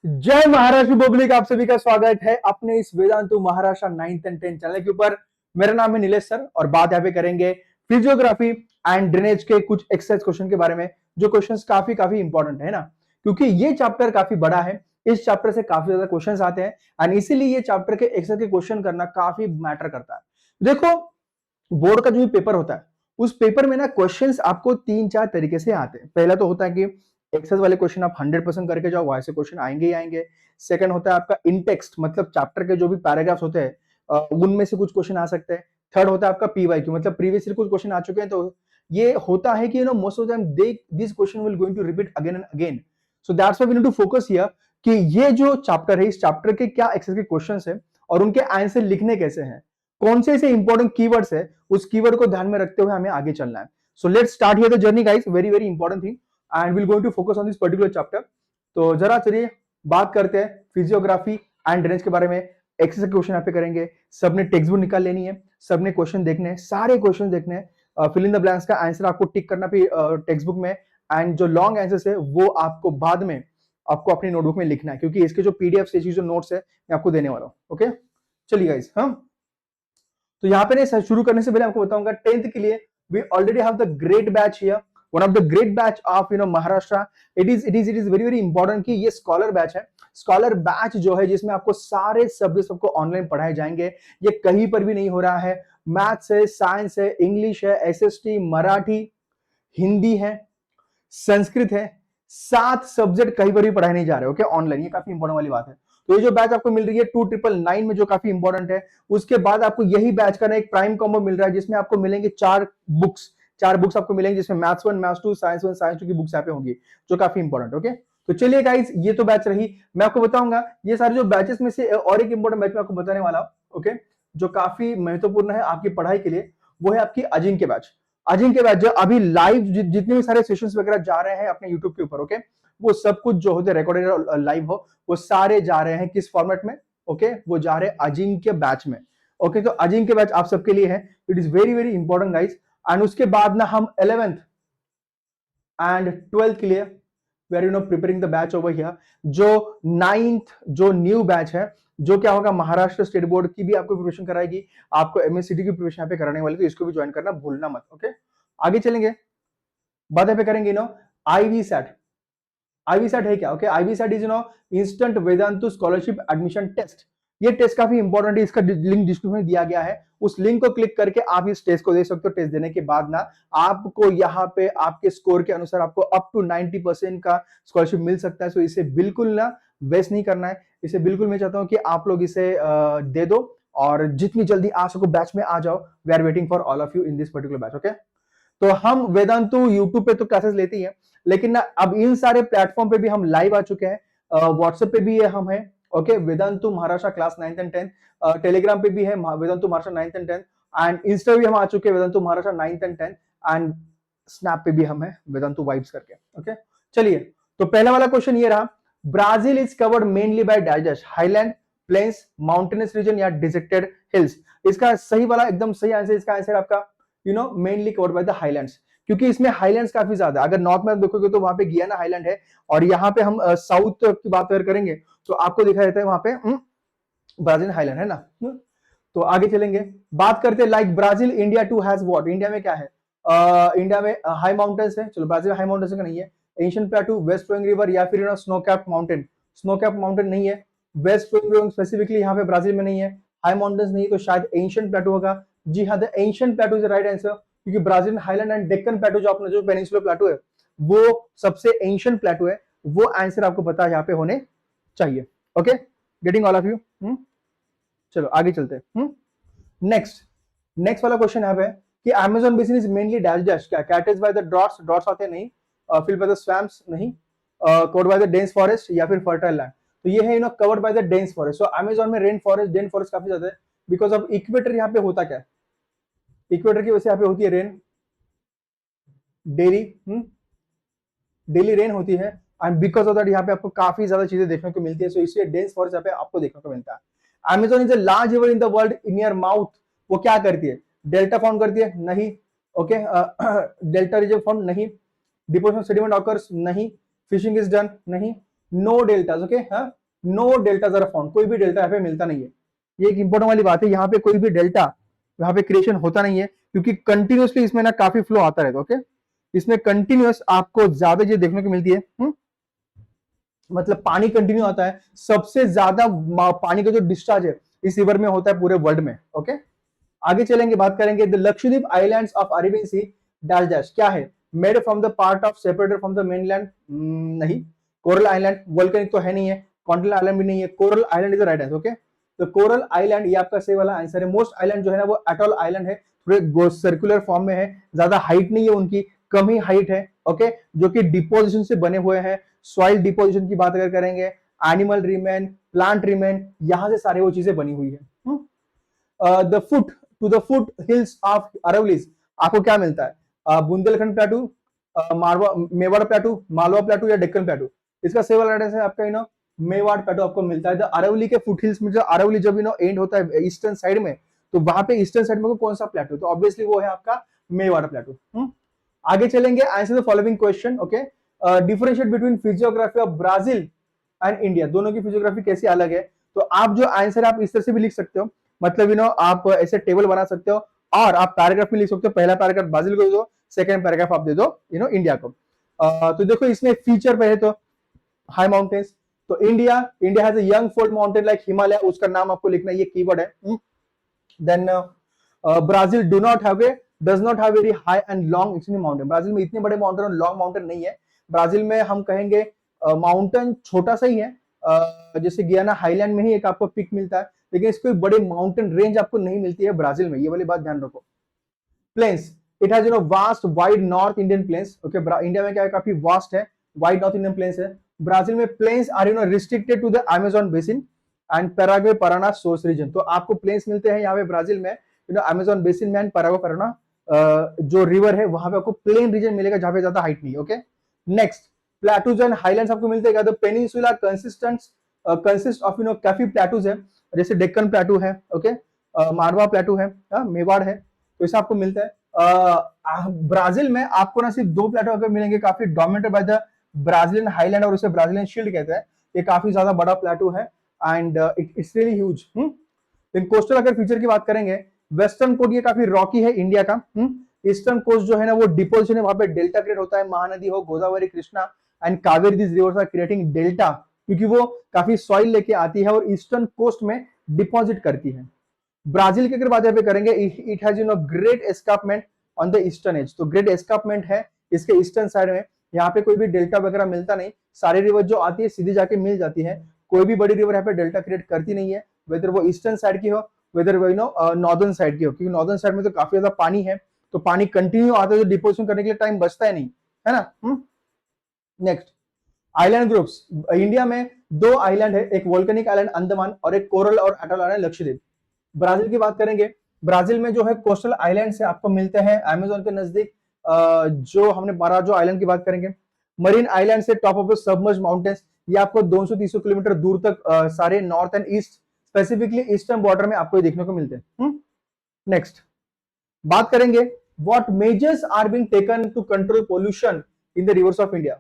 जय महाराष्ट्र पब्लिक, आप सभी का स्वागत है अपने इस Vedantu Maharashtra 9th and 10th channel के ऊपर। मेरा नाम है नीलेश सर और बात यहाँ पे करेंगे फिजियोग्राफी एंड ड्रेनेज के कुछ एक्सरसाइज क्वेश्चन के बारे में, जो क्वेश्चंस काफी काफी इंपॉर्टेंट है ना, क्योंकि ये चैप्टर काफी बड़ा है। इस चैप्टर से काफी ज्यादा क्वेश्चंस आते हैं एंड इसीलिए ये चैप्टर के एक्सरसाइज के क्वेश्चन करना काफी मैटर करता है। देखो, बोर्ड का जो भी पेपर होता है उस पेपर में ना क्वेश्चंस आपको 3-4 तरीके से आते हैं। पहला तो होता है कि एक्सेस वाले क्वेश्चन आप 100% करके जाओ, वहां से क्वेश्चन आएंगे ही आएंगे। सेकंड होता है आपका इन टेक्स्ट, मतलब चैप्टर के जो भी पैराग्राफ्स होते हैं उनमें से कुछ क्वेश्चन आ सकते हैं। थर्ड होता है आपका पीवाईक्यू, मतलब प्रीवियस ईयर कुछ क्वेश्चन आ चुके हैं, तो ये होता है कि most of time they this question will going to repeat again and again. So that's why we need to focus here कि ये जो चैप्टर है, इस चैप्टर के क्या एक्सेस के क्वेश्चंस है और उनके आंसर लिखने कैसे हैं, कौन से ऐसे इंपॉर्टेंट कीवर्ड्स है, उस कीवर्ड को ध्यान में रखते हुए हमें आगे चलना है। So let's start here the journey guys, very very important thing and will going to focus on this particular chapter. तो जरा चलिए बात करते हैं फिजियोग्राफी एंड ड्रेनेज के बारे में। एक्सरसाइज क्वेश्चन यहाँ पे करेंगे। सबने टेक्स्ट बुक निकाल लेनी है, सबने क्वेश्चन देखने हैं, सारे क्वेश्चन देखने हैं। फिल इन द ब्लैंक्स का आंसर आपको टिक करना भी टेक्स्ट बुक में, एंड जो लॉन्ग आंसर है वो आपको बाद में आपको अपनी नोटबुक में लिखना है, क्योंकि इसके जो पीडीएफ जो नोट्स है मैं आपको देने वाला हूँ। ओके, चलिए गाइस। हाँ, तो यहाँ पे नहीं, शुरू करने से पहले आपको बताऊंगा 10th के लिए we already have the great batch here, one of the great batch of Maharashtra. It is very very important कि ये स्कॉलर बैच है। स्कॉलर बैच जो है जिसमें आपको सारे सब्जेक्ट आपको ऑनलाइन पढ़ाए जाएंगे, ये कहीं पर भी नहीं हो रहा है। मैथ्स है, साइंस है, इंग्लिश है, एसएसटी, मराठी, हिंदी है, संस्कृत है, 7 सब्जेक्ट कहीं पर भी पढ़ाए नहीं जा रहे। ओके, ऑनलाइन, ये काफी इंपॉर्टेंट वाली बात है। तो ये जो बैच आपको मिल रही है 2999 में, जो काफी इंपॉर्टेंट है, उसके बाद आपको यही बैच का ना एक प्राइम कॉम्बो मिल रहा है जिसमें आपको मिलेंगे 4 बुक्स आपको मिलेंगे, जिसमें मैथ्स 1, मैथ्स 2, साइंस 1, साइंस 2 की बुक्स यहाँ पे होंगी, जो काफी इंपॉर्टेंट। ओके, तो चलिए गाइस, ये तो बैच रही। मैं आपको बताऊंगा ये सारे जो बैचेस में से और एक इंपॉर्टेंट बैच मैं आपको बताने वाला हूं। ओके, जो काफी महत्वपूर्ण है आपकी पढ़ाई के लिए, वो है आपकी अजिंक्य बैच। अजिंक्य बैच जो अभी लाइव जितने भी सारे सेशंस वगैरह जा रहे हैं अपने यूट्यूब के ऊपर, ओके, वो सब कुछ जो होते रिकॉर्डेड लाइव हो, वो सारे जा रहे हैं किस फॉर्मेट में? ओके, वो जा रहे हैं अजिंक्य बैच में। ओके, तो अजिंक्य बैच आप सबके लिए है, it is very very important guys. And उसके बाद ना हम 11th एंड 12th के लिए we are preparing the batch over here. जो 9th जो न्यू बैच है, जो क्या होगा, महाराष्ट्र स्टेट बोर्ड की भी आपको प्रिपरेशन कराएगी, आपको एमएससीटी की प्रिपरेशन यहाँ पे कराने वाली, तो इसको भी ज्वाइन करना भूलना मत। ओके, आगे चलेंगे, बात पे करेंगे आईवी सेट। आईवी सेट है क्या? Okay, I V SAT is instant Vedantu scholarship admission test. ये टेस्ट काफी इंपॉर्टेंट है, इसका लिंक डिस्क्रिप्शन में दिया गया है, उस लिंक को क्लिक करके आप इस टेस्ट को दे सकते हो। टेस्ट देने के बाद ना आपको यहाँ पे आपके स्कोर के अनुसार आपको अप टू 90% का स्कॉलरशिप मिल सकता है। सो इसे बिल्कुल ना वेस्ट नहीं करना है, इसे बिल्कुल मैं चाहता हूँ कि आप लोग इसे दे दो और जितनी जल्दी आ सको बैच में आ जाओ। We are waiting for all of you in this particular batch. Okay, तो हम वेदांतु यूट्यूब पे तो क्लासेस लेते ही हैं, लेकिन ना अब इन सारे प्लेटफॉर्म पे भी हम लाइव आ चुके हैं। व्हाट्सएप पे भी है, हम है। Okay, Vedantu Maharashtra class 9th and 10th। Telegram पे भी है Vedantu Maharashtra 9th and 10th, and Insta भी हम आ चुके हैं Vedantu Maharashtra 9th and 10th, and snap पे भी हम है वेदांतु वाइब्स करके। ओके, चलिए, तो पहला वाला क्वेश्चन ये रहा, Brazil is covered mainly by digest highland, plains, mountainous region या डिसेक्टेड हिल्स? इसका सही वाला एकदम सही आंसर, इसका आंसर आपका mainly covered by the highlands, क्योंकि इसमें हाईलैंड्स काफी ज्यादा। अगर नॉर्थ में देखोगे तो वहां पे गियाना हाईलैंड है, और यहाँ पे हम साउथ की बात अगर करेंगे तो आपको दिखाई देता है वहां पे ब्राजील हाईलैंड है ना। तो आगे चलेंगे, बात करते हैं like Brazil India too has what? India में क्या है? इंडिया में हाई माउंटेन्स है। चलो, ब्राजील हाई माउंटेन्स का नहीं है। Ancient plateau, west flowing river, या फिर snow cap mountain? Snow cap mountain नहीं है। वेस्ट फ्लोइंग रिवर स्पेसिफिकली यहाँ पे ब्राजील में नहीं है। हाई माउंटेन्स नहीं, तो शायद एंशिएंट प्लेटू होगा। जी हाँ, the ancient plateau is the right answer, क्योंकि Brazil highland and Deccan plateau जो अपना जो पेनिनसुलर प्लेटू है, वो सबसे एंशिएंट प्लेटू है। वो आंसर आपको पता है यहाँ पे होने चाहिए। Okay, getting all of you. चलो आगे चलते हैं। नेक्स्ट वाला क्वेश्चन यहाँ पे कि Amazon basin is mainly dash dash, क्या कैटेज बाय द ड्रॉट्स? ड्रॉट्स आते नहीं। फिल बाय द स्वैम्प्स नहीं। Covered by the dense forest या फिर फर्टाइल लैंड? तो ये है covered by the dense forest. So Amazon में रेन फॉरेस्ट काफी ज्यादा है, बिकॉज ऑफ इक्वेटर। यहाँ पे होता क्या है, इक्वेटर की वजह से यहाँ पे होती है रेन, डेली रेन होती है, एंड बिकॉज ऑफ दैट यहाँ पे आपको काफी ज्यादा चीजें देखने को मिलती है। सो इसलिए डेंस फॉरेस्ट यहाँ पे आपको देखने को मिलता है। Amazon is the large river in the world in your mouth, वो क्या करती है? डेल्टा फॉर्म करती है? नहीं। Okay, delta reserve form? नहीं। Deposition sediment occurs? नहीं। Fishing is done? नहीं। नो डेल्टाज, ओके, हाँ, नो डेल्टाज आर फाउंड, कोई भी डेल्टा यहाँ पे मिलता नहीं है। ये एक इंपॉर्टेंट वाली बात है, यहाँ पे कोई भी डेल्टा यहाँ पे क्रिएशन होता नहीं है, क्योंकि कंटिन्यूसली इसमें ना काफी फ्लो आता रहता है, ओके। इसमें कंटिन्यूस आपको ज्यादा चीज देखने को मिलती है, मतलब पानी कंटिन्यू आता है, सबसे ज्यादा पानी का जो डिस्चार्ज है इस रिवर में होता है पूरे वर्ल्ड में, ओके। आगे चलेंगे, बात करेंगे the Lakshadweep islands of Arabian sea dash dash, क्या है, made from the part of separated from the mainland, नहीं। कोरल आइलैंड, वोल्केनिक तो है नहीं है, कॉन्टिनेंटल आइलैंड भी नहीं है, coral island is the right answer, okay. तो कोरल आइलैंड ये आपका सही वाला आंसर है। मोस्ट आइलैंड जो है ना वो एटॉल आइलैंड है, थोड़े सर्कुलर फॉर्म में है, ज्यादा हाइट नहीं है उनकी, कम ही हाइट है, ओके, जो कि डिपोजिशन से बने हुए हैं। सॉइल डिपोजिशन की बात अगर करेंगे, एनिमल रिमेन, प्लांट रिमेन, यहां से सारी वो चीजें बनी हुई है। The foot to the foot hills of Aravallis आपको क्या मिलता है, बुंदेलखंड प्लेटू, मारवा मेवाड़ प्लेटू, मालवा प्लेटू या डेक्कन प्लेटू। इसका सही वाला आंसर है आपका मेवाड़ प्लेटू आपको मिलता है। द अरावली के फुट हिल्स में, जो अरावली जब एंड होता है ईस्टर्न साइड में, तो वहां पे ईस्टर्न साइड में कौन सा प्लेटू, तो ऑब्वियसली वो है आपका मेवाड़ प्लेटू। आगे चलेंगे, answer the following question, okay. Differentiate between physiography of Brazil and India, दोनों की फिजियोग्राफी कैसी अलग है। तो आप जो आंसर आप इस तरह से भी लिख सकते हो, मतलब आप ऐसे टेबल बना सकते हो, और आप पैराग्राफ में लिख सकते हो, पहला पैराग्राफ ब्राजील को दे दो, सेकंड पैराग्राफ आप दे दो इंडिया को। तो देखो इसमें फीचर पहले तो हाई माउंटेन्स, तो India has a young fold mountain like Himalaya, उसका नाम आपको लिखना है, ये कीवर्ड है। Then Brazil does not have very high and long extreme mountain, Brazil में इतने बड़े माउंटेन और लॉन्ग माउंटेन नहीं है। ब्राजील में हम कहेंगे माउंटेन छोटा सा ही है, जैसे गियाना हाईलैंड में ही एक आपको पिक मिलता है, लेकिन इसको बड़े माउंटेन रेंज आपको नहीं मिलती है ब्राजील में, ये वाली बात ध्यान रखो। Plains, it has vast wide north Indian plains, okay. India में क्या है, काफी वास्ट है, वाइड नॉर्थ इंडियन प्लेन्स है। ब्राजील में plains are restricted to the Amazon basin and Paraguay paraná source region, तो आपको प्लेन्स मिलते हैं यहाँ पे ब्राजील में, अमेजन बेसिन में एंड पैराग्वे paraná जो रिवर है वहां पे आपको प्लेन रीजन मिलेगा, जहां पे ज्यादा हाइट नहीं है, okay. Next, plateaus and highlands आपको मिलते हैं, पेनिनसुला कंसिस्ट ऑफ काफी प्लेटूज है, जैसे डेक्कन प्लेटू है, ओके, मारवा प्लेटू है, मेवाड़ है, तो इसे आपको मिलता है। ब्राजील में आपको ना सिर्फ दो प्लेटू अगर मिलेंगे, काफी dominated by the Brazilian highland, और उसे ब्राजीलियन शील्ड कहते हैं, ये काफी ज्यादा बड़ा प्लेटू है, and it's really huge. In coastal अगर फीचर की बात करेंगे, वेस्टर्न कोस्ट ये काफी रॉकी है इंडिया का, ईस्टर्न कोस्ट जो है ना वो डिपोजिशन है, वहां पे डेल्टा क्रिएट होता है, महानदी हो, Godavari, Krishna and Kaveri, this rivers are creating delta, क्योंकि वो काफी सॉइल लेके आती है और ईस्टर्न कोस्ट में डिपॉजिट करती है। ब्राजील की अगर बात यहाँ पे करेंगे, it has great escarpment on the eastern edge, तो ग्रेट एस्कार्पमेंट है इसके ईस्टर्न साइड में, यहाँ पे कोई भी डेल्टा वगैरह मिलता नहीं, सारी रिवर जो आती है सीधी जाके मिल जाती है, कोई भी बड़ी रिवर यहाँ पे डेल्टा क्रिएट करती नहीं है, वेदर वो ईस्टर्न साइड की हो, वेदर वो नॉर्दर्न साइड की हो, क्योंकि नॉर्दर्न साइड में तो काफी ज्यादा पानी है, तो पानी कंटिन्यू आता है, तो डिपोजिशन करने के लिए टाइम बचता है नहीं, है ना। नेक्स्ट, आइलैंड ग्रुप्स, इंडिया में दो आइलैंड है, एक वोल्केनिक आइलैंड अंडमान और एक कोरल और अटल आइलैंड लक्षद्वीप। ब्राजील की बात करेंगे, ब्राजील में जो है कोस्टल आइलैंड से आपको मिलते हैं अमेज़न के नजदीक, जो हमने 12 जो आइलैंड की बात करेंगे, मरीन आइलैंड से top of the submerge mountains, ये आपको 200-300 किलोमीटर दूर तक सारे north and east, specifically eastern border में आपको देखने को मिलते हैं। नेक्स्ट, बात करेंगे what measures are being taken to control pollution in the rivers of India,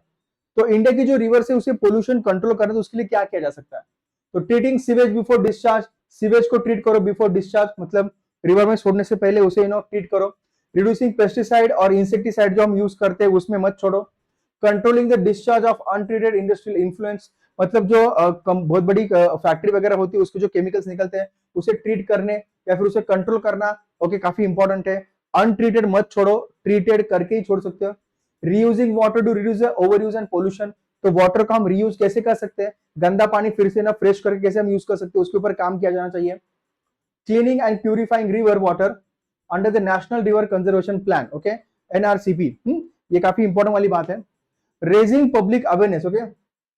तो इंडिया की जो रिवर्स है उसे पोल्यूशन कंट्रोल करना, तो उसके लिए क्या किया जा सकता है, तो treating sewage before discharge, sewage को ट्रीट करो बिफोर डिस्चार्ज, मतलब रिवर में छोड़ने से पहले उसे ट्रीट करो। रिड्यूसिंग पेस्टिसाइड और इंसेक्टिसाइड जो हम यूज करते हैं उसमें मत छोड़ो। Controlling the discharge of untreated industrial influence, मतलब जो बहुत बड़ी फैक्ट्री वगैरह होती है उसके जो केमिकल्स निकलते हैं उसे ट्रीट करने या फिर उसे कंट्रोल करना, ओके, काफी इंपॉर्टेंट है। अनट्रीटेड मत छोड़ो, ट्रीटेड करके ही छोड़ सकते हो। Reusing water to reduce over use and pollution, तो वाटर को हम रीयूज कैसे कर सकते हैं, गंदा पानी फिर से फ्रेश करके कैसे हम यूज कर सकते हैं, उसके ऊपर काम किया जाना चाहिए। Cleaning and purifying river water under the national river conservation plan, okay, NRCP, ये काफी इंपॉर्टेंट वाली बात है। Raising public awareness, okay,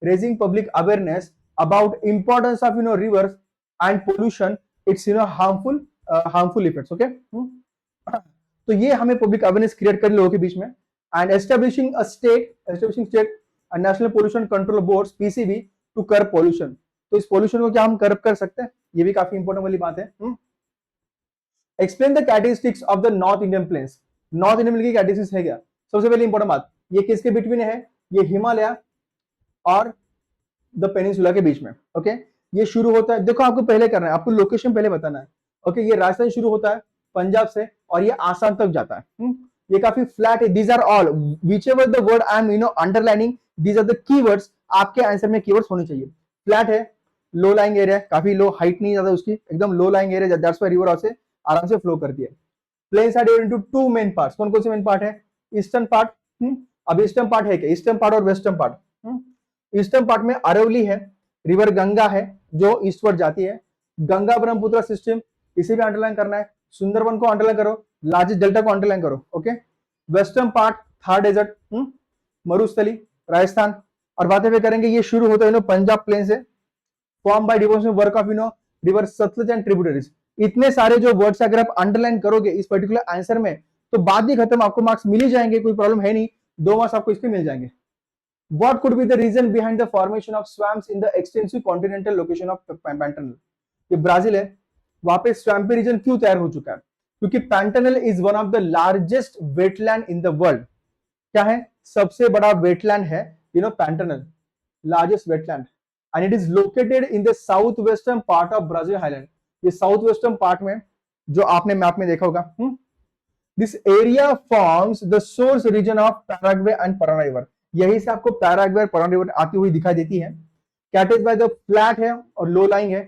raising public awareness about importance of reverse and pollution, it's harmful effects, okay. तो ये हमें public awareness create कर लोगों के बीच में, and establishing state national pollution control board PCB to curb pollution, तो इस पोल्यूशन को क्या हम कर्ब कर सकते हैं, ये भी काफी इंपॉर्टेंट वाली बात है। Explain the characteristics of the north Indian planes, north Indian plain की कैरेक्टरिस्टिक्स है क्या, सबसे पहले इंपॉर्टेंट बात, ये किसके बिटवीन है, ये हिमालय और द पेनिनसुला के बीच में। ओके, ये शुरू होता है, देखो आपको पहले करना है, आपको लोकेशन पहले बताना है। ओके, ये राजस्थान शुरू होता है पंजाब से और ये आसाम तक जाता है। ये काफी फ्लैट है। These are all whichever the word I am underlining, these are the keywords, आपके आंसर में कीवर्ड्स होनी चाहिए। फ्लैट है, लो लाइंग एरिया, काफी लो, हाइट नहीं ज्यादा उसकी, एकदम low lying area, that's why river से आराम से फ्लो करती है। Plains are divided into two main parts, कौन कौन से मेन पार्ट है? ईस्टर्न पार्ट, अब ईस्टर्न पार्ट है क्या? ईस्टर्न पार्ट और वेस्टर्न पार्ट। ईस्टर्न पार्ट में अरवली है, रिवर गंगा है जो ईस्टवर्ड जाती है, गंगा ब्रह्मपुत्र सिस्टम, इसे भी अंडरलाइन करना है। सुंदरबन को अंडरलाइन करो, लार्जेस्ट डेल्टा को अंडरलाइन करो। Okay, western part Thar desert, Marusthali, Rajasthan. और बातें भी करेंगे, ये शुरू होता है पंजाब प्लेन से, form by devotion work of river Sutlej and tributaries. इतने सारे जो वर्ड्स अगर आप अंडरलाइन करोगे इस पर्टिकुलर आंसर में तो बात ही खत्म, आपको मार्क्स मिल ही जाएंगे, कोई प्रॉब्लम है नहीं, 2 मार्क्स आपको इसके मिल जाएंगे। What could be the reason behind the formation of swamps in the extensive continental location of Pantanal? ये ब्राजील है, वहां पे स्वैम्पी रीजन क्यों तैयार हो चुका है? क्योंकि Pantanal is one of the largest wetland in the world. क्या है? सबसे बड़ा वेटलैंड है Pantanal, largest wetland, and it is located in the south western part of Brazil highland. ये साउथ वेस्टर्न पार्ट में, जो आपने मैप में देखा होगा। This area forms the source region of Paraguay and paraná river. यही से आपको पैराग्वे और paraná रिवर आती हुई दिखाई देती है। कैटेज बाय द फ्लैट है और लो लाइंग है।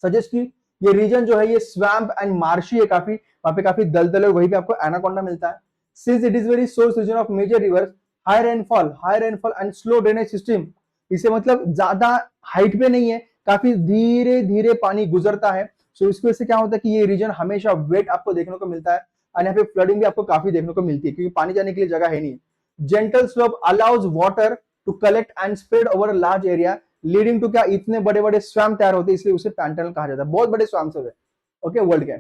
सजेस्ट की ये रीजन जो है ये स्वैम्प एंड मार्शी है, काफी वहां पे काफी दलदल है, वहीं पे आपको एनाकोंडा मिलता है। Since it is very source region of major rivers, high rainfall and slow drainage system. इसे मतलब ज्यादा हाइट पे नहीं है, काफी धीरे धीरे पानी गुजरता है। सो इसकी वजह से क्या होता है कि ये रीजन हमेशा वेट आपको देखने को मिलता है, और यहाँ पे फ्लडिंग भी आपको काफी देखने को मिलती है क्योंकि पानी जाने के लिए जगह है नहीं। Gentle slope allows water to collect and spread over large area, leading to क्या? इतने बड़े बड़े स्वैम्प तैयार होते हैं, इसलिए उसे पैंटानल कहा जाता है। बहुत बड़े स्वैम्प्स है ओके वर्ल्ड के।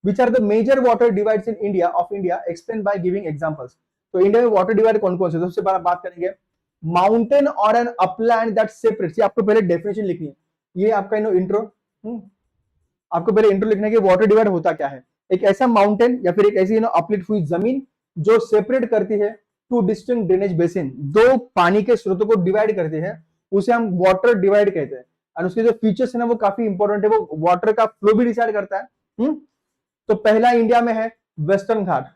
Which are the major water divides in India of India, explain by giving examples. तो इंडिया में वाटर डिवाइड कौन कौन से? सबसे पहले बात करेंगे माउंटेन और एन अपलैंड दैट सेपरेट्स। आपको पहले डेफिनेशन लिखनी है, ये आपका इंट्रो। आपको पहले इंट्रो लिखना है कि वाटर डिवाइड होता क्या है। एक ऐसा माउंटेन या फिर एक ऐसी अपलिफ्ट हुई जमीन जो सेपरेट करती है टू डिस्टिंक्ट ड्रेनेज बेसिन, दो पानी के स्रोतों को डिवाइड करती है, उसे हम वाटर डिवाइड कहते हैं। और उसके जो फीचर्स है ना वो काफी इंपॉर्टेंट है, वो वाटर का फ्लो भी डिसाइड करता है। तो पहला इंडिया में है वेस्टर्न घाट,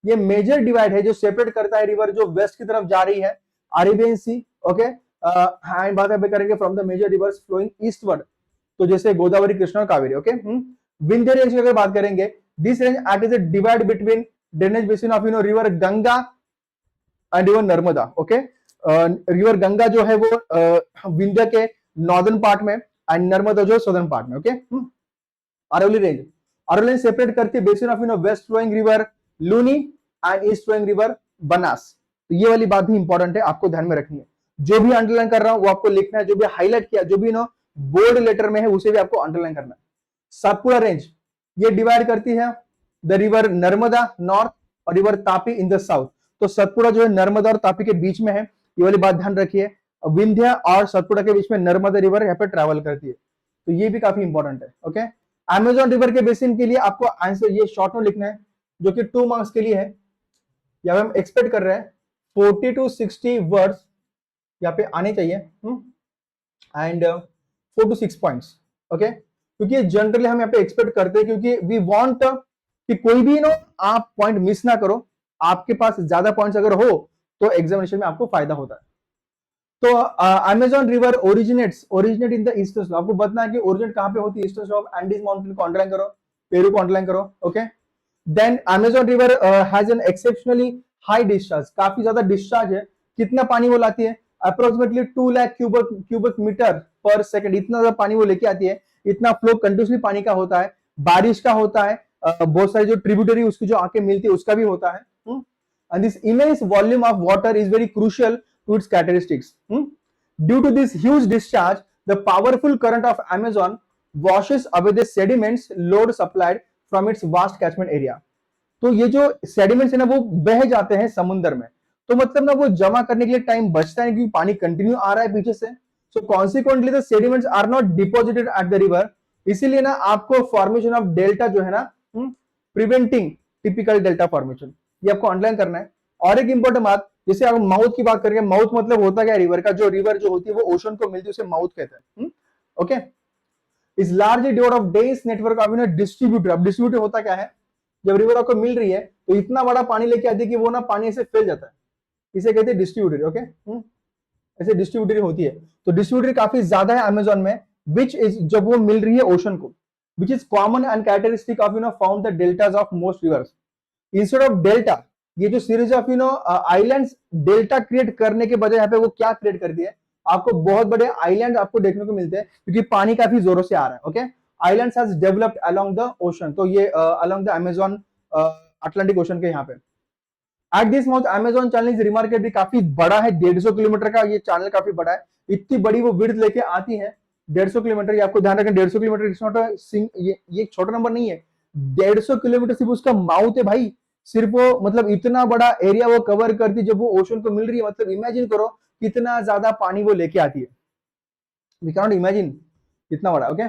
ये मेजर डिवाइड है जो सेपरेट करता है रिवर जो वेस्ट की तरफ जा रही है, अरेबियन सी। ओके, बात अब करेंगे from the major rivers flowing eastward, तो जैसे गोदावरी, कृष्णा और कावेरी। ओके, विंध्य रेंज की अगर बात करेंगे, this range act is a divide between drainage basin of river Ganga and river Narmada. Okay, river Ganga जो है वो विंध्य के नॉर्दर्न पार्ट में एंड नर्मदा जो सदर्न पार्ट में। ओके, अरवली रेंज सेपरेट करती है basin of west flowing river Luni and east flowing river Banas. तो ये वाली बात भी इंपॉर्टेंट है, आपको ध्यान में रखनी है। जो भी अंडरलाइन कर रहा हूं वो आपको लिखना है, जो भी हाईलाइट किया, जो भी बोल्ड लेटर में है उसे भी आपको अंडरलाइन करना है। सातपुड़ा रेंज ये डिवाइड करती है द रिवर नर्मदा नॉर्थ और river Tapi in the south. तो सतपुड़ा जो है नर्मदा और तापी के बीच में है, ये वाली बात ध्यान रखिए। विंध्य और सतपुड़ा के बीच में नर्मदा रिवर यहाँ पे ट्रेवल करती है, तो ये भी काफी इंपॉर्टेंट है। ओके, अमेजोन रिवर के बेसिन के लिए आपको आंसर ये शॉर्ट में लिखना है, जो कि 2 मार्क्स के लिए है। यहाँ पे हम एक्सपेक्ट कर रहे हैं 40 to 60 वर्ड्स यहाँ पे आने चाहिए, एंड 4 to 6 पॉइंट्स। ओके, क्योंकि जनरली हम यहाँ पे एक्सपेक्ट करते हैं, क्योंकि वी वांट कि कोई भी आप पॉइंट मिस ना करो, आपके पास ज्यादा पॉइंट्स अगर हो तो एग्जामिनेशन में आपको फायदा होता है। तो Amazon river originate in the eastern slope. आपको बताना है कि ओरिजिनेट कहां पे होती है, ईस्टर्न स्लोप, एंडीज माउंटेन को अंडरलाइन करो, पेरू को अंडरलाइन करो। Okay, then Amazon river has an exceptionally high discharge, काफी ज्यादा डिस्चार्ज है। कितना पानी वो लाती है? Approximately 2 lakh cubic metre per second, इतना ज्यादा पानी वो लेके आती है। इतना फ्लो कंटिन्यूसली पानी का होता है, बारिश का होता है, बहुत सारी जो ट्रिब्यूटरी उसकी जो आके मिलती है उसका भी होता है। And this immense volume of water is very crucial to its characteristics. Due to this huge discharge, the powerful current of Amazon washes away the sediments load supplied from its vast catchment area. तो ये जो sediments है ना वो बह जाते हैं समुद्र में, तो मतलब ना वो जमा करने के लिए टाइम बचता है क्योंकि पानी कंटिन्यू आ रहा है पीछे से। So consequently the sediments are not deposited at the river, इसीलिए ना आपको फॉर्मेशन ऑफ डेल्टा जो है ना प्रिवेंटिंग टिपिकल डेल्टा फॉर्मेशन, ये आपको अंडरलाइन करना है। और एक इंपॉर्टेंट बात, जैसे अगर माउथ की बात करेंगे, माउथ मतलब होता क्या है रिवर का, जो रिवर जो होती है वो ओशन को मिलती है उसे माउथ कहते हैं। Okay, is largely divide of dense network of distributor. अब डिस्ट्रीब्यूटर होता क्या है, जब रिवर आपको मिल रही है तो इतना बड़ा पानी लेके आती है कि वो ना पानी से फैल जाता है, इसे कहते हैं डिस्ट्रीब्यूटर। ओके, ऐसे डिस्ट्रीब्यूटरी होती है। तो डिस्ट्रीब्यूटरी काफी ज्यादा है अमेजोन में, विच इज जब वो मिल रही है ओशन को, which is common and characteristic of found the deltas of most reverse. Instead of delta, ये जो series of islands delta create करने के बजाय यहाँ पे वो क्या क्रिएट करती है, आपको बहुत बड़े आइलैंड आपको देखने को मिलते हैं क्योंकि पानी काफी जोरों से आ रहा है। Okay, islands has developed along the ocean, तो ये along the Amazon Atlantic ocean के यहाँ पे। At this mouth Amazon channel is remarkably काफी बड़ा है, 150 किलोमीटर का ये चैनल काफी बड़ा है। इतनी बड़ी वो विड्थ लेके आती है 150 किलोमीटर। ये आपको ध्यान रखें 150 किलोमीटर ये छोटा नंबर नहीं है, 150 किलोमीटर सिर्फ उसका माउथ है भाई। सिर्फ वो मतलब इतना बड़ा एरिया वो कवर करती जब वो ओशन को मिल रही है, मतलब इमेजिन करो कितना ज्यादा पानी वो लेके आती है। वी कैन नॉट इमेजिन इतना बड़ा। Okay,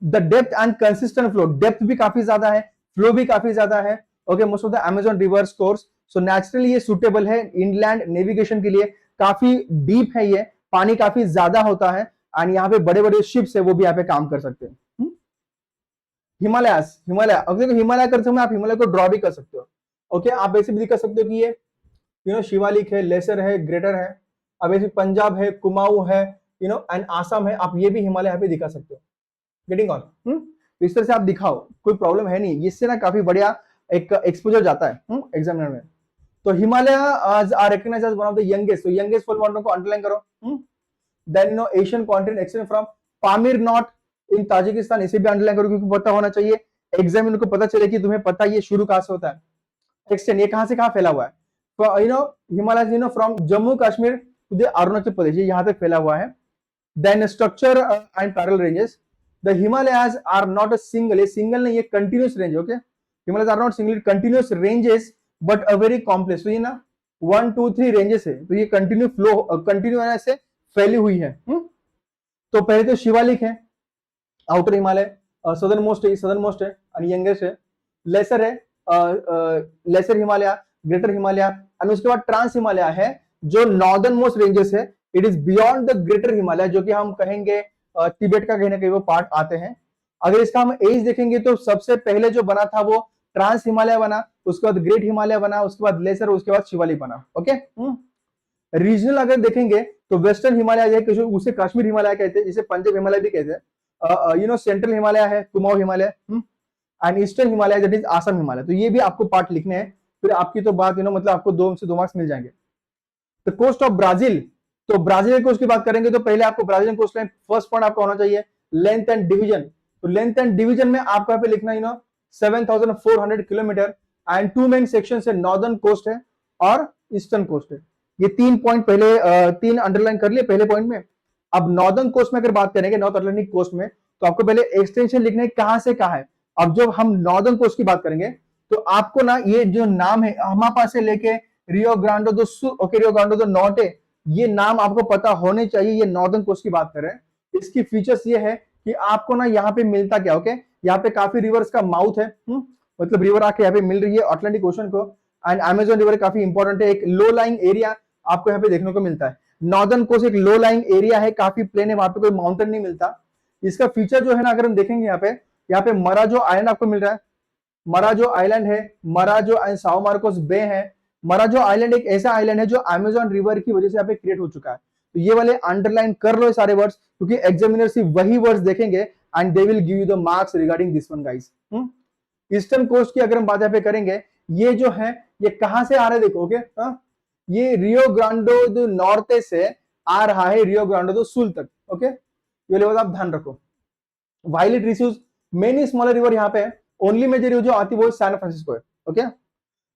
the depth and consistent flow, depth भी काफी ज्यादा है, फ्लो भी काफी ज्यादा है। Okay, most of the Amazon reverse course, so naturally ये सुटेबल है इनलैंड नेविगेशन के लिए, काफी डीप है ये, पानी काफी ज्यादा होता है एंड यहाँ पे बड़े बड़े शिप्स है वो भी यहाँ पे काम कर सकते हैं। हिमालयास, हिमालय, अगर देखो हिमालय कर सकते हो, आप हिमालय को ड्रॉ भी कर सकते हो। ओके, आप ऐसे भी दिखा सकते हो कि ये शिवालिक है, लेसर है, ग्रेटर है। अब ऐसे पंजाब है, कुमाऊं है, एंड आसाम है, आप ये भी हिमालय यहाँ पे दिखा सकते हो। गेटिंग ऑन, इस तरह से आप दिखाओ, कोई प्रॉब्लम है नहीं, इससे ना काफी बढ़िया एक एक्सपोजर जाता है एग्जामिनर में। तो Himalaya are recognised as one of the youngest, तो यंगेस्ट फॉल माउंटेन को अंडरलाइन करो। Then Asian continent extend from Pamir not in Tajikistan, इसे भी अंडरलाइन करो क्योंकि पता होना चाहिए एग्जामिनर को, पता चले कि तुम्हें पता ये शुरू कहां से होता है, एक्सटेंड ये कहां से कहां फैला हुआ है। Himalaya from Jammu Kashmir to the Arunachal Pradesh, ये यहां तक फैला हुआ है। Then structure and parallel ranges, the Himalayas are not a single, ये सिंगल नहीं, ये continuous range. Okay, Himalayas are not single, continuous ranges but a very complex, तो ये ना 1 2 3 रेंजेस है, तो ये कंटिन्यू फ्लो कंटिन्यू ऐसे फैली हुई है। तो पहले तो शिवालिक है, आउटर हिमालय, सदर्न मोस्ट है और यंगेस्ट है। लेसर है, लेसर हिमालय, ग्रेटर हिमालय, और उसके बाद ट्रांस हिमालय है जो नॉर्दर्न मोस्ट रेंजेस है, it is beyond the greater Himalaya, जो कि हम कहेंगे तिब्बत का कहीं ना कहीं वो पार्ट आते हैं। अगर इसका हम एज देखेंगे तो सबसे पहले जो बना था वो ट्रांस हिमालय बना, उसके बाद ग्रेट हिमालय बना, उसके बाद लेसर, उसके बाद शिवालिक बना। ओके, रीजनल अगर देखेंगे तो वेस्टर्न हिमालय है, उसे कश्मीर हिमालय कहते हैं, जिसे पंजाब हिमालय भी कहते हैं। सेंट्रल हिमालय है Kumaon Himalaya, and eastern Himalaya that is Assam Himalaya. तो ये भी आपको पार्ट लिखने हैं, फिर आपकी तो बात मतलब आपको 2 से 2 मार्क्स मिल जाएंगे। द कोस्ट ऑफ ब्राजील, तो ब्राजीलियन कोस्ट की बात करेंगे तो पहले आपको Brazilian coast line first point आपका होना चाहिए लेंथ एंड डिवीजन। तो लेंथ एंड डिवीजन में आपको यहाँ पे लिखना 7,400 किलोमीटर एंड 2 मेन सेक्शन है, नॉर्दर्न कोस्ट है और ईस्टर्न कोस्ट है। ये 3 पॉइंट पहले 3 अंडरलाइन कर लिए पहले पॉइंट में। अब नॉर्दर्न कोस्ट में अगर बात करेंगे, नॉर्थ अटलांटिक कोस्ट में, तो आपको पहले एक्सटेंशन लिखना है कहां से कहां है। अब जब हम नॉर्दर्न कोस्ट की बात करेंगे तो आपको ना ये जो नाम है अमापा से लेके रियो ग्रांडो दो सुल, ओके रियो ग्रांडो दो नॉर्टे, ये नाम आपको पता होने चाहिए। ये नॉर्दर्न कोस्ट की बात कर रहे हैं। इसकी फीचर्स ये है कि आपको ना यहाँ पे मिलता क्या, ओके, यहाँ पे काफी रिवर्स का माउथ है, मतलब रिवर आके यहाँ पे मिल रही है अटलांटिक ओशन को, एंड अमेजोन रिवर काफी इंपॉर्टेंट है। एक लो लाइंग एरिया आपको यहाँ पे देखने को मिलता है। नॉर्दर्न कोस्ट एक लो लाइंग एरिया है, काफी प्लेन है, वहां पे कोई माउंटेन नहीं मिलता। इसका फीचर जो है ना, अगर हम देखेंगे यहाँ पे मराजो आइलैंड आपको मिल रहा है, मराजो आइलैंड है, मराजो एंड साओ मार्कोस बे है। मराजो आइलैंड एक ऐसा आइलैंड है जो अमेजोन रिवर की वजह से यहाँ पे क्रिएट हो चुका है। तो ये वाले अंडरलाइन कर लो सारे वर्ड्स, क्योंकि एग्जामिनर सिर्फ वही वर्ड्स देखेंगे and they will give you the marks regarding this one guys. Eastern coast की अगर हम बात यहाँ पे करेंगे, ये जो है ये कहां से आ रहा है देखो, ओके, ये रियो ग्रांडो दो नॉर्ते से आ रहा है रियो ग्रांडो दो सुल तक। ओके, ये लेवल आप ध्यान रखो। While it receives many smaller river यहाँ पे, ओनली मेजर रिवर जो आती है वो सैन फ्रांसिस्को है। Okay,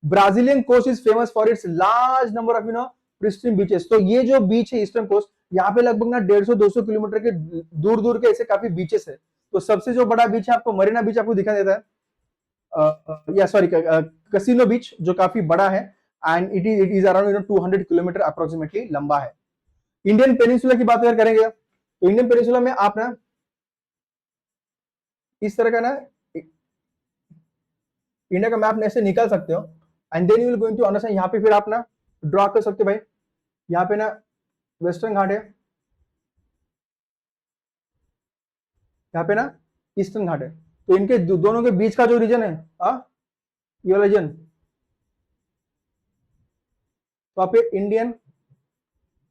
Brazilian coast is famous for its large number of pristine beaches. तो ये जो बीच है ईस्टर्न कोस्ट, यहाँ पे लगभग ना 150-200 किलोमीटर के दूर दूर के ऐसे काफी बीचेस है। तो सबसे जो बड़ा बीच है आपको मरीना बीच आपको दिखा देता है, या सॉरी कसिनो बीच, जो काफी बड़ा है and it is around 200 kilometre approximately लंबा है। इंडियन पेनिनसुला की बात अगर करेंगे तो इंडियन पेनिनसुला में आप ना इस तरह का ना इंडिया का मैप ऐसे निकाल सकते हो and then you will going to understand. यहाँ पे फिर आप ना ड्रॉ कर सकते हो भाई। यहाँ पे ना वेस्टर्न घाट है, यहाँ पे ना ईस्टर्न घाट है, तो इनके दोनों के बीच का जो रीजन है ये रीजन, तो आप इंडियन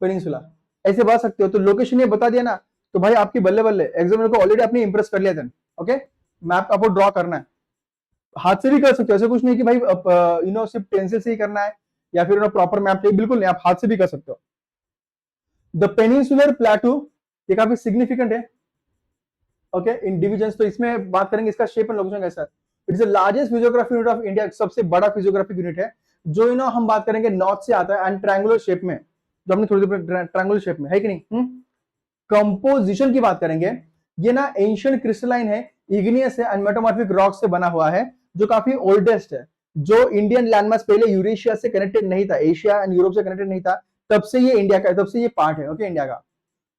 पेनिनसुला ऐसे बता सकते हो। तो लोकेशन ये बता दिया ना, तो भाई आपकी बल्ले बल्ले, एग्जामिनर को ऑलरेडी आपने इंप्रेस कर लिया था। ओके, मैप आपको ड्रॉ करना है, हाथ से भी कर सकते हो, ऐसे कुछ नहीं कि भाई सिर्फ पेंसिल से ही करना है या फिर प्रॉपर मैप चाहिए, बिल्कुल नहीं, आप हाथ से भी कर सकते हो। द पेनिनसुलर प्लेटू ये काफी सिग्निफिकेंट है ओके इन डिविजन्स। तो इसमें बात करेंगे इसका शेप एंड लोकेशन कैसा है। It is the largest physiography unit of India, सबसे बड़ा फिजियोग्राफिक यूनिट है जो हम बात करेंगे नॉर्थ से आता है एंड ट्रायंगुलर शेप में, जो हमने थोड़ी देर ट्रायंगुलर शेप में है कि नहीं। कंपोजिशन की बात करेंगे, ये ना एंशिएंट क्रिस्टलाइन है, इग्नियस है एंड मेटामॉर्फिक रॉक से बना हुआ है, जो काफी ओल्डेस्ट है। जो इंडियन लैंडमास पहले यूरेशिया से कनेक्टेड नहीं था, एशिया एंड यूरोप से कनेक्टेड नहीं था, तब से ये इंडिया का, तब से ये पार्ट है ओके इंडिया का।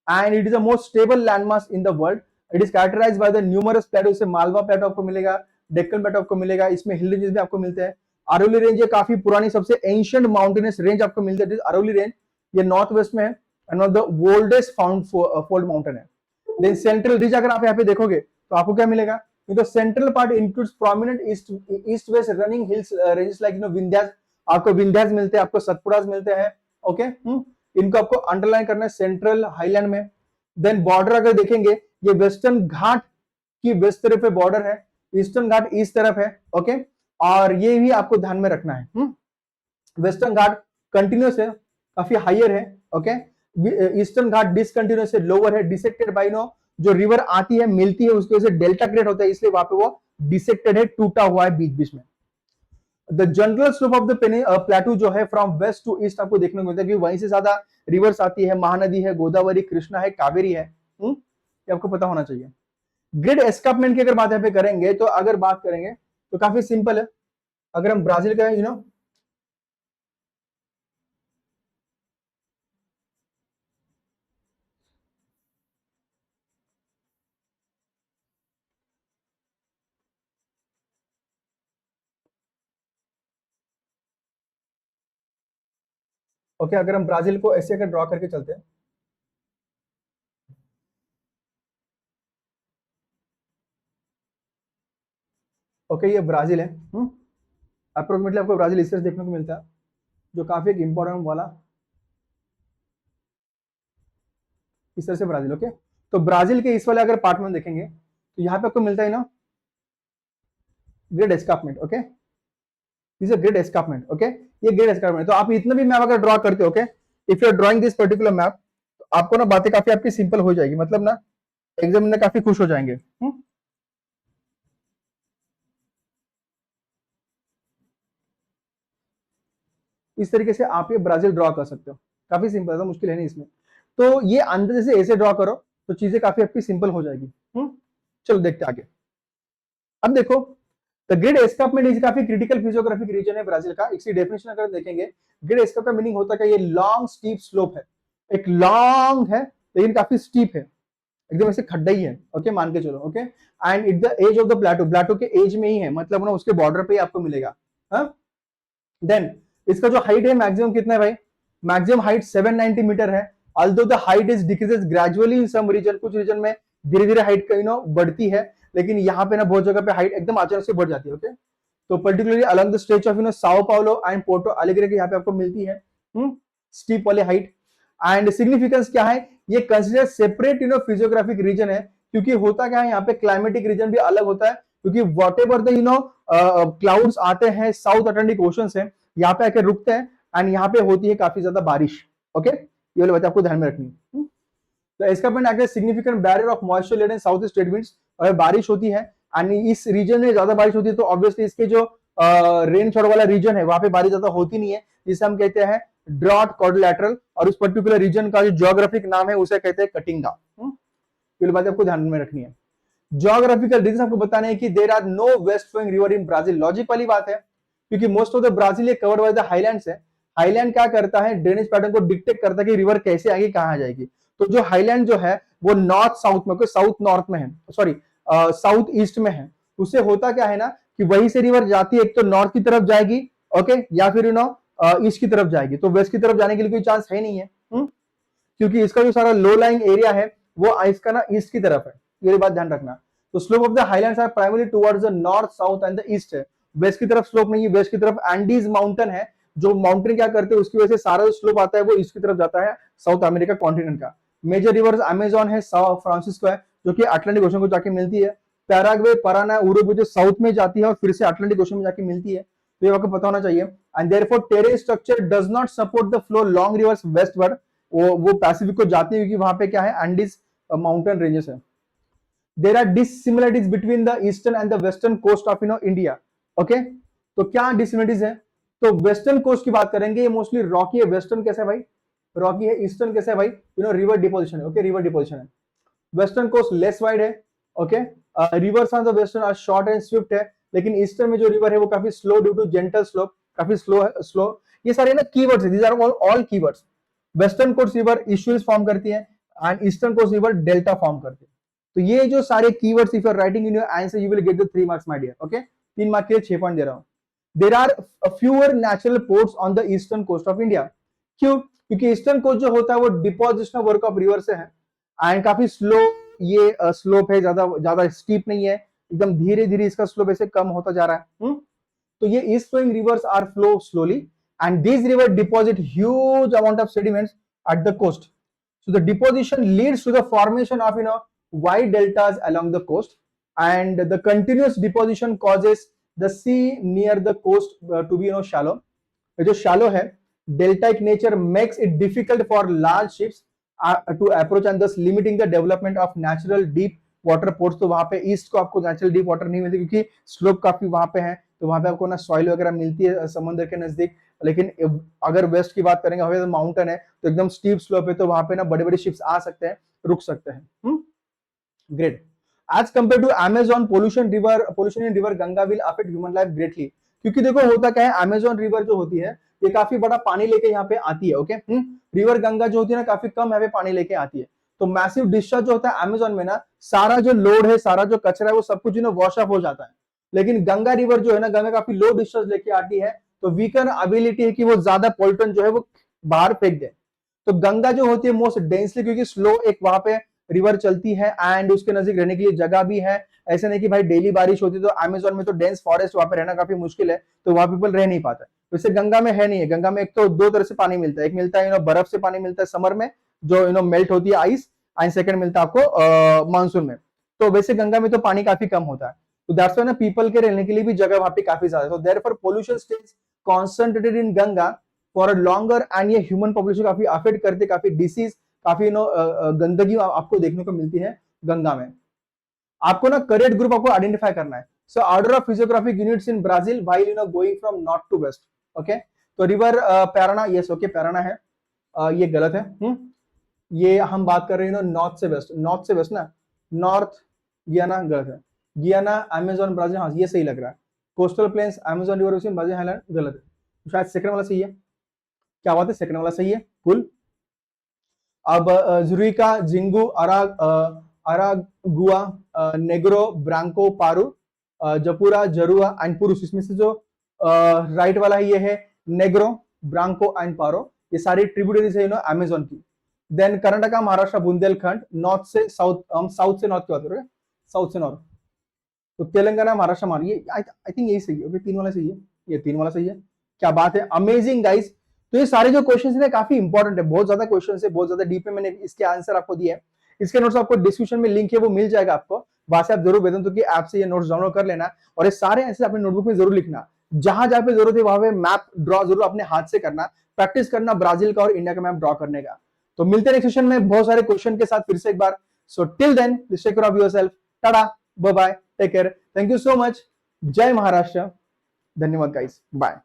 And it is the most stable landmass in the world. It is characterized by the numerous plateau, say Malwa प्लेटो आपको मिलेगा, डेक्कन प्लेटो आपको मिलेगा, इसमें हिल रेंजेस भी आपको मिलते हैं। अरावली रेंज ये काफी पुरानी सबसे एंशिएंट माउंटेनस रेंज आपको मिलती है, अरावली रेंज, ये नॉर्थ वेस्ट में है and one of the oldest found fold mountain है। देन सेंट्रल रीज अगर आप यहाँ पे देखोगे तो आपको क्या मिलेगा, तो central part includes prominent east west running hills ranges like Vindhyas, आपको विंध्यास मिलते हैं, आपको सतपुड़ास मिलते हैं ओके। इनको आपको अंडरलाइन करना है सेंट्रल हाईलैंड में। देन बॉर्डर अगर देखेंगे, ये वेस्टर्न घाट की वेस्ट तरफ बॉर्डर है, ईस्टर्न घाट ईस्ट तरफ है ओके, और ये भी आपको ध्यान में रखना है। वेस्टर्न घाट कंटिन्यूस है, काफी हाइयर है ओके, ईस्टर्न घाट डिसकंटिन्यूस है, लोअर है, डिसेक्टेड बाय जो रिवर आती है मिलती है उसकी वजह से डेल्टा क्रिएट होता है, इसलिए वहां पे वो डिसेक्टेड है, टूटा हुआ है बीच बीच में। The general slope of the प्लेटू जो है फ्रॉम वेस्ट टू ईस्ट आपको देखने को मिलता है, कि वहीं से ज्यादा रिवर्स आती है, महानदी है, गोदावरी, कृष्णा है, कावेरी है। ये आपको पता होना चाहिए। ग्रेट एस्कार्पमेंट की अगर बात यहाँ पे करेंगे, तो अगर बात करेंगे तो काफी सिंपल है। अगर हम ब्राजील का ओके, अगर हम ब्राजील को ऐसे अगर ड्रॉ करके चलते हैं, ओके ये ब्राजील है। अप्रोक्सीमेटली आपको ब्राजील इस तरह देखने को मिलता है, जो काफी एक इंपॉर्टेंट वाला, इस तरह से ब्राजील ओके। तो ब्राजील के इस वाले अगर पार्ट में देखेंगे तो यहाँ पे आपको मिलता है great escarpment okay, is a great escarpment okay, ये ग्रेट एस्कार्पमेंट। तो आप इतना भी मैप अगर ड्रॉ करते हो okay, if you are drawing this particular map, तो आपको ना बातें काफी आपकी सिंपल हो जाएगी, मतलब ना एग्जामिनर काफी खुश हो जाएंगे। इस तरीके से आप ये ब्राजील ड्रॉ कर सकते हो, काफी सिंपल है, मुश्किल है नहीं इसमें। तो ये अंदर से ऐसे ड्रॉ करो तो चीजें काफी आपकी सिंपल हो जाएगी। चलो देखते आगे। अब देखो, द ग्रेट एस्कार्पमेंट इज काफी क्रिटिकल फिजियोग्राफिक रीजन है ब्राजील का। इसकी डेफिनेशन अगर देखेंगे, ग्रेट एस्कार्प का मीनिंग होता है कि ये लॉन्ग स्टीप स्लोप है, एक लॉन्ग है लेकिन काफी स्टीप है, एकदम ऐसे खड्डा ही है ओके, मान के चलो okay. And it the edge of the plateau, plateau के एज में ही है, मतलब ना उसके बॉर्डर पे ही आपको मिलेगा। देन इसका जो हाइट है मैक्सिमम कितना है भाई, मैक्सिमम हाइट 790 मीटर है। Although the height is decreases gradually in some region, कुछ रीजन में धीरे धीरे हाइट बढ़ती है, लेकिन यहाँ पे ना बहुत जगह पे हाइट एकदम अचानक से बढ़ जाती है ओके। तो particularly along the stretch of Sao Paulo and Porto Alegre के यहाँ पे आपको मिलती है स्टीप वाली हाइट। एंड सिग्निफिकेंस क्या है, ये कंसिडर सेपरेट फिजियोग्राफिक रीजन है, क्योंकि होता क्या है यहाँ पे क्लाइमेटिक रीजन भी अलग होता है, क्योंकि वॉट एवर द क्लाउड्स आते हैं साउथ अटलांटिक ओशन से, यहाँ पे आकर रुकते हैं एंड यहाँ पे होती है काफी ज्यादा बारिश ओके। ये वाली बात आपको ध्यान में रखनी है। तो escarpment act as significant barrier of moisture laden in south east trade winds. अगर बारिश होती है एंड इस रीजन में ज्यादा बारिश होती है, तो ऑब्वियसली इसके जो रेन शॉर्ट वाला रीजन है वहां पे बारिश ज्यादा होती नहीं है, जिसे हम कहते हैं ड्रॉट क्वाड्रिलेटरल, और उस पर्टिकुलर रीजन का जो ज्योग्राफिक नाम है उसे कहते हैं कटिंगा। ये बात आपको ध्यान में रखनी है। ज्योग्राफिकल रीजन आपको बताने हैं कि there are no west flowing river in Brazil. Logic वाली बात है, क्योंकि मोस्ट ऑफ द ब्राजील ये कवर्ड बाय द हाईलैंड्स है। हाईलैंड क्या करता है, ड्रेनेज पैटर्न को डिक्टेट करता है कि रिवर कैसे आएगी, कहां जाएगी। तो जो हाईलैंड जो है वो नॉर्थ साउथ में, साउथ नॉर्थ में है, सॉरी साउथ ईस्ट में है। उससे होता क्या है ना कि वहीं से रिवर जाती है, एक तो नॉर्थ की तरफ जाएगी ओके, या फिर ईस्ट की तरफ जाएगी, तो वेस्ट की तरफ जाने के लिए कोई चांस है नहीं है, क्योंकि इसका जो सारा लो लाइंग एरिया है वो इसका ना ईस्ट की तरफ है, ये बात ध्यान रखना। तो slope of the highlands are primary towards the north south and the east है, वेस्ट की तरफ स्लोप नहीं है, वेस्ट की तरफ एंडीज माउंटेन है, जो माउंटेन क्या करते हैं उसकी वजह से सारा जो स्लोप आता है वो ईस्ट की तरफ जाता है, साउथ अमेरिका कॉन्टिनेंट का। मेजर रिवर्स अमेजोन है, फ्रांसिस्को है जो कि अटलांटिक ओशन को जाके मिलती है, पैराग्वे, पराना, उरुग्वे जो साउथ में जाती है और फिर से अटलांटिक ओशन में जाके मिलती है, तो ये आपको पता होना चाहिए। And therefore terrain structure does not support the flow long rivers westward, वो पैसिफिक को जाती है क्योंकि वहां पे क्या है, एंडीज माउंटेन रेंजेस है। There are dissimilarities between the eastern and the western coast of India. Okay, तो क्या डिसिमिलरिटीज है, तो वेस्टर्न कोस्ट की बात करेंगे, ये मोस्टली रॉकी है। वेस्टर्न कैसे है भाई, रॉकी है। ईस्टर्न कैसे है भाई, रिवर डिपोजिशन है। ओके, रिवर डिपोजिशन है। वेस्टर्न कोस्ट लेस वाइड है। Okay, rivers on the western are short and swift है, लेकिन ईस्टर्न में जो रिवर है वो काफी slow due to gentle slope, काफी स्लो है, स्लो। ये सारे ना कीवर्ड्स है, these are all keywords. Western coast river इश्यूज फॉर्म करती है एंड eastern coast river delta form करती है। तो ये जो सारे keywords, if you are writing in your answer you will get the 3 marks my dear. Okay, 3 marks के लिए 6 पॉइंट दे रहा हूं। There are fewer natural ports on the eastern coast of India. क्यों, क्योंकि ईस्टर्न कोस्ट जो होता है वो डिपोजिशनल वर्क ऑफ रिवर से है एंड काफी स्लो ये स्लोप है, ज्यादा स्टीप नहीं है, एकदम धीरे धीरे इसका स्लोप ऐसे कम होता जा रहा है। तो ये east flowing rivers are flow slowly and this river deposit huge amount of sediments at the coast. So the deposition leads to the formation of wide deltas along the coast, and the continuous deposition causes the sea near the coast to be shallow. जो shallow है, deltaic nature makes it difficult for large ships to approach and thus limiting the development of natural deep water ports. तो वहां पे east को आपको natural deep water नहीं मिलती क्योंकि स्लोप काफी वहां पे है, तो वहां पे आपको ना सॉइल वगैरह मिलती है समुद्र के नजदीक। लेकिन अगर वेस्ट की बात करेंगे, तो माउंटेन है तो एकदम स्टीप स्लोप है, तो वहां पे ना बड़े बड़े शिप्स आ सकते हैं, रुक सकते हैं। Great. As compare to Amazon, pollution in river Ganga will affect human life greatly. क्योंकि देखो होता क्या है, अमेजोन रिवर जो होती है ये काफी बड़ा पानी लेके यहाँ पे आती है। ओके, रिवर गंगा जो होती है ना काफी कम यहाँ पे पानी लेके आती है, तो मैसिव डिस्चार्ज जो होता है अमेजोन में ना, सारा जो लोड है, सारा जो कचरा है वो सब कुछ वॉश ऑफ हो जाता है। लेकिन गंगा रिवर जो है ना, गंगा काफी लो डिस्चार्ज लेके आती है, तो वीकर एबिलिटी है कि वो ज्यादा पॉल्यूशन जो है वो बाहर फेंक दे। तो गंगा जो होती है मोस्ट डेंसली, क्योंकि स्लो एक वहां पे रिवर चलती है एंड उसके नजदीक रहने के लिए जगह भी है। ऐसे नहीं कि भाई डेली बारिश होती है, तो अमेजोन में तो डेंस फॉरेस्ट, वहां पे रहना काफी मुश्किल है, तो वहां पीपल रह नहीं पाता। वैसे गंगा में है नहीं है। गंगा में एक तो 2 तरह से पानी मिलता है, एक मिलता है बर्फ से पानी मिलता है समर में, जो मेल्ट होती है आइस, एंड सेकंड मिलता है आपको मानसून में। तो वैसे गंगा में तो पानी काफी कम होता है, तो दैट्स व्हाई ना पीपल के रहने के लिए भी जगह वहां पे काफी ज्यादा है। तो therefore pollution stage concentrated in Ganga for a longer and ये ह्यूमन पॉपुलेशन काफी अफेक्ट करते, काफी डिसीज, काफी गंदगी आपको देखने को मिलती है गंगा में। आपको ना करेक्ट ग्रुप आपको आइडेंटिफाई करना है। So order of physiographic units in Brazil while going from north to west. Okay, तो river Parana, yes okay Parana है, ये गलत है। ये हम बात कर रहे हैं नॉर्थ से वेस्ट, नॉर्थ से वेस्ट ना, नॉर्थ गियाना गलत है, गियाना अमेजोन ब्राजील, हाँ ये सही लग रहा है। Coastal planes Amazon river basin Brazil highland गलत है, शायद सेकंड वाला सही है। क्या बात है, सेकंड वाला सही है, कुल। अब जुरिका, Xingu, Araguaia, Negro, Branco, Paru, Japura, Jurua and Purus, इसमें से जो राइट वाला है ये है नेग्रो, ब्रांको एंड पारो, ये सारी ट्रिब्यूटरीज है अमेजोन की। देन कर्नाटका, महाराष्ट्र, बुंदेलखंड, नॉर्थ से साउथ, हम साउथ से नॉर्थ की बात करेंगे, साउथ से नॉर्थ, तो तेलंगाना, महाराष्ट्र, ये आई थिंक यही सही है। ओके, 3 वाला सही है, ये 3 वाला सही है। क्या बात है, अमेजिंग गाइस। तो ये सारे जो क्वेश्चन है काफी इंपॉर्टेंट है, बहुत ज्यादा क्वेश्चन है, बहुत ज्यादा डीप में मैंने इसके आंसर आपको दिए हैं। इसके नोट्स आपको डिस्क्रिप्शन में लिंक है वो मिल जाएगा आपको, वहां से आप जरूर वेदांतु की ऐप से ये नोट्स डाउनलोड कर लेना, और ये सारे आंसर अपने नोटबुक में जरूर लिखना। जहां जहां पे जरूरत है वहां पे मैप ड्रॉ जरूर अपने हाथ से करना, प्रैक्टिस करना ब्राजील का और इंडिया का मैप ड्रॉ करने का। तो मिलते हैं नेक्स्ट सेशन में बहुत सारे क्वेश्चन के साथ फिर से एक बार। So till then please take care of yourself, tata, bye bye, take care, thank you so much, जय महाराष्ट्र, धन्यवाद गाइस, बाय।